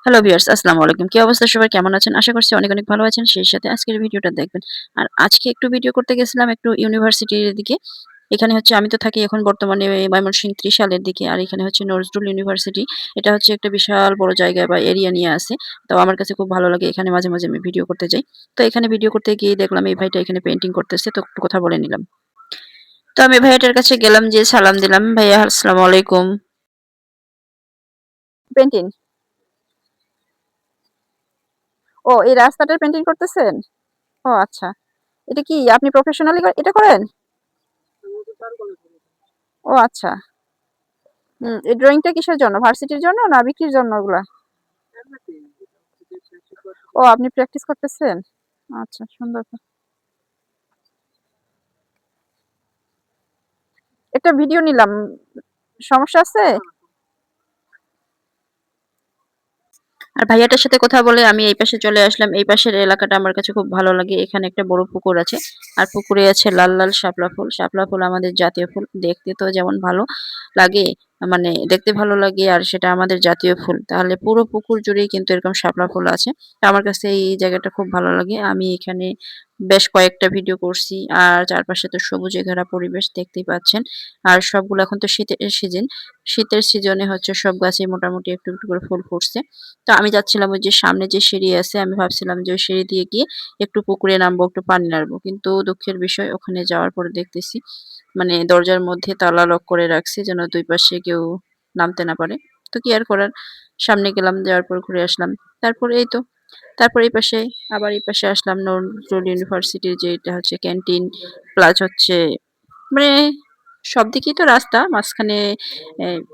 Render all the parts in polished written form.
Hello viewers, আসসালামু আলাইকুম। কি অবস্থা সবার? কেমন আছেন? আশা করছি অনেক, অনেক ভালো আছেন। সেই সাথে আজকের ভিডিওটা দেখবেন। আর আজকে একটু ভিডিও করতে গেছিলাম একটু ইউনিভার্সিটির দিকে। এখানে হচ্ছে আমি তো থাকি এখন বর্তমানে ময়মনসিংহ ত্রিশালের দিকে। আর এখানে হচ্ছে নজরুল ইউনিভার্সিটি। এটা হচ্ছে একটা বিশাল বড় জায়গা বা এরিয়া নিয়ে আছে। তো আমার কাছে খুব ভালো লাগে। এখানে মাঝে, মাঝে আমি ভিডিও করতে যাই। তো এখানে ভিডিও করতে গিয়ে দেখলাম এই ভাইটা এখানে পেইন্টিং করতেছে। তো একটু কথা বলে নিলাম। তো আমি ভাইয়াটার কাছে গেলাম, যেয়ে সালাম দিলাম। ভাইয়া আসসালামু আলাইকুম। পেইন্টিং। ও, এই রাস্তাটার পেইন্টিং করতেছেন? ও আচ্ছা। এটা কি আপনি প্রফেশনালি এটা করেন? ও আচ্ছা। এই ড্রয়িংটা কিসের জন্য? ভার্সিটির জন্য না বিক্রির জন্য ওগুলা? ও, আপনি প্র্যাকটিস করতেছেন? আচ্ছা, সুন্দর তো। একটা ভিডিও নিলাম। সমস্যা আছে? আর ভাইয়াটার সাথে কথা বলে আমি এই পাশে চলে আসলাম। এই পাশের এলাকাটা আমার কাছে খুব ভালো লাগে। এখানে একটা বড় পুকুর আছে। আর পুকুরে আছে লাল, লাল শাপলা ফুল। শাপলা ফুল আমাদের জাতীয় ফুল। দেখতে তো যেমন ভালো লাগে, মানে দেখতে ভালো লাগে আর সেটা আমাদের জাতীয় ফুল। তাহলে পুরো পুকুর জুড়েই কিন্তু এরকম শাপলা ফুল আছে। তো আমার কাছে এই জায়গাটা খুব ভালো লাগে। আমি এখানে বেশ কয়েকটা ভিডিও করছি। আর চারপাশে তো সবুজে ঘেরা পরিবেশ দেখতেই পাচ্ছেন। আর সবগুলো এখন তো শীতের সিজন। শীতের সিজনে হচ্ছে সব গাছে মোটামুটি একটু, একটু করে ফুল ফুটছে। তো আমি যাচ্ছিলাম ওই যে সামনে যে সিঁড়ি আছে, আমি ভাবছিলাম যে ওই সিঁড়ি দিয়ে গিয়ে একটু পুকুরে নামবো, একটু পানি নাড়বো। কিন্তু দুঃখের বিষয় ওখানে যাওয়ার পরে দেখতেছি মানে দরজার মধ্যে তালা লক করে রাখছে যেন ২ পাশে কেউ নামতে না পারে। তো কি আর করার? সামনে গেলাম, যাওয়ার পর ঘুরে আসলাম। তারপরে এই তো তারপর এই পাশে আবার এই পাশে আসলাম নজরুল ইউনিভার্সিটির যে এটা হচ্ছে ক্যান্টিন প্লাস হচ্ছে মানে সব দিকেই তো রাস্তা, মাঝখানে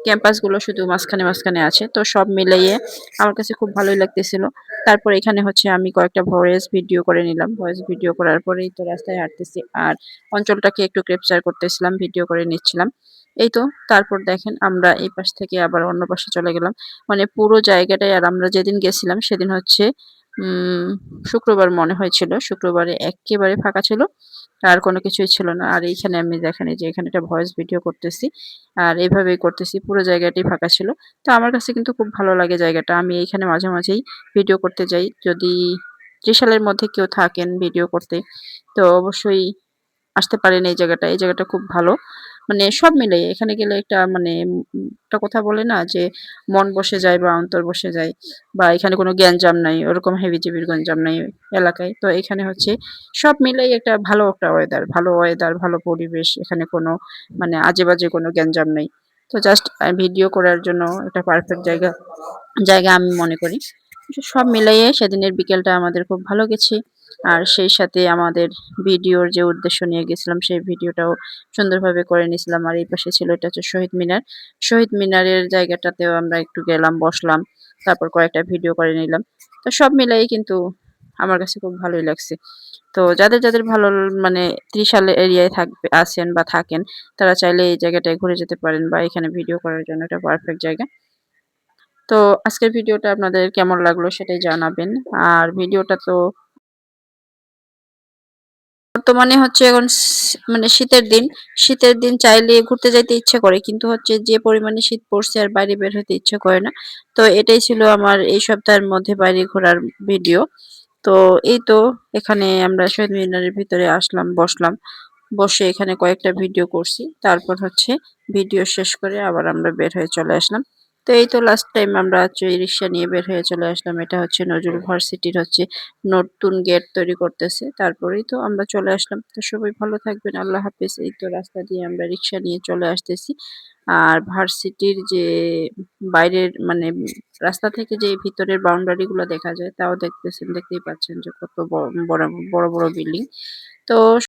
ক্যাম্পাস গুলো শুধু মাঝখানে, মাঝখানে আছে। তো সব মিলাইয়ে আমার কাছে খুব ভালোই লাগতেছিল। তারপর এখানে হচ্ছে আমি কয়েকটা ভয়েস ভিডিও করে নিলাম। ভয়েস ভিডিও করার পরেই তো রাস্তায় হাঁটতেছি। আর অঞ্চলটাকে একটু ক্যাপচার করতেছিলাম, ভিডিও করে নিচ্ছিলাম। এই তো তারপর দেখেন আমরা এই পাশ থেকে আবার অন্য পাশে চলে গেলাম। মানে পুরো জায়গাটাই, আর আমরা যেদিন গেছিলাম সেদিন হচ্ছে উম শুক্রবার মনে হয়েছিল। শুক্রবারে এক্কেবারে ফাঁকা ছিল। আর কোনো কিছুই ছিল না। আর এইখানে আমি দেখেন এই যে এখানে একটা ভয়েস ভিডিও করতেছি। আর এভাবেই করতেছি। পুরো জায়গাটাই ফাঁকা ছিল। তো আমার কাছে কিন্তু খুব ভালো লাগে জায়গাটা। আমি এইখানে মাঝে, মাঝেই ভিডিও করতে যাই। যদি ত্রিশালের মধ্যে কেউ থাকেন ভিডিও করতে, তো অবশ্যই আসতে পারেন এই জায়গাটা। এই জায়গাটা খুব ভালো। মানে সব মিলিয়ে এখানে গেলে একটা মানে একটা কথা বলে না যে মন বসে যায় বা অন্তর বসে যায়, বা এখানে কোনো গ্যাঞ্জাম নাই, ওরকম হেবি-জেবির গ্যাঞ্জাম নাই এলাকায়। তো এখানে হচ্ছে সব মিলাই একটা ভালো একটা ওয়েদার, ভালো ওয়েদার, ভালো পরিবেশ। এখানে কোনো মানে আজে-বাজে কোনো গ্যাঞ্জাম নাই। তো জাস্ট ভিডিও করার জন্য একটা পারফেক্ট জায়গা আমি মনে করি। সব মিলাইয়ে সেদিনের বিকেলটা আমাদের খুব ভালো গেছে। আর সেই সাথে আমাদের ভিডিওর যে উদ্দেশ্য নিয়ে গেছিলাম সেই ভিডিওটাও সুন্দরভাবে করে নিয়েছিলাম। আর এই পাশে ছিল এটা হচ্ছে শহীদ মিনার। শহীদ মিনারের জায়গাটাতেও আমরা একটু গেলাম, বসলাম। তারপর কয়েকটা ভিডিও করে নিলাম। তো সব মিলাই কিন্তু আমার কাছে খুব ভালোই লাগছে। তো যাদের, যাদের ভালো মানে ত্রিশাল এরিয়ায় আছেন বা থাকেন, তারা চাইলে এই জায়গাটায় ঘুরে যেতে পারেন বা এখানে ভিডিও করার জন্য একটা পারফেক্ট জায়গা। তো আজকের ভিডিওটা আপনাদের কেমন লাগলো সেটাই জানাবেন। আর ভিডিওটা তো বর্তমানে হচ্ছে এখন মানে শীতের দিন। শীতের দিন চাইলে ঘুরতে যাইতে ইচ্ছে করে। কিন্তু হচ্ছে যে পরিমাণে শীত পড়ছে আর বাইরে বের হইতে ইচ্ছে করে না। তো এটাই ছিল আমার এই সপ্তাহের মধ্যে বাইরে ঘোরার ভিডিও। তো এই তো এখানে আমরা শহীদ মিনারের ভিতরে আসলাম, বসলাম। বসে এখানে কয়েকটা ভিডিও করছি। তারপর হচ্ছে ভিডিও শেষ করে আবার আমরা বের হয়ে চলে আসলাম। তো এই তো লাস্ট টাইম আমরা হচ্ছে রিক্সা নিয়ে বের হয়ে চলে আসলাম। এটা হচ্ছে নজরুল ভার্সিটির হচ্ছে নতুন গেট তৈরি করতেছে। তারপরেই তো আমরা চলে আসলাম। তো সবাই ভালো থাকবেন। আল্লাহ হাফেজ। এই তো রাস্তা দিয়ে আমরা রিক্সা নিয়ে চলে আসতেছি। আর ভার্সিটির যে বাইরের মানে রাস্তা থেকে যে ভিতরের বাউন্ডারি গুলো দেখা যায় তাও দেখতেছেন, দেখতেই পাচ্ছেন যে কত বড় বড় বড় বিল্ডিং। তো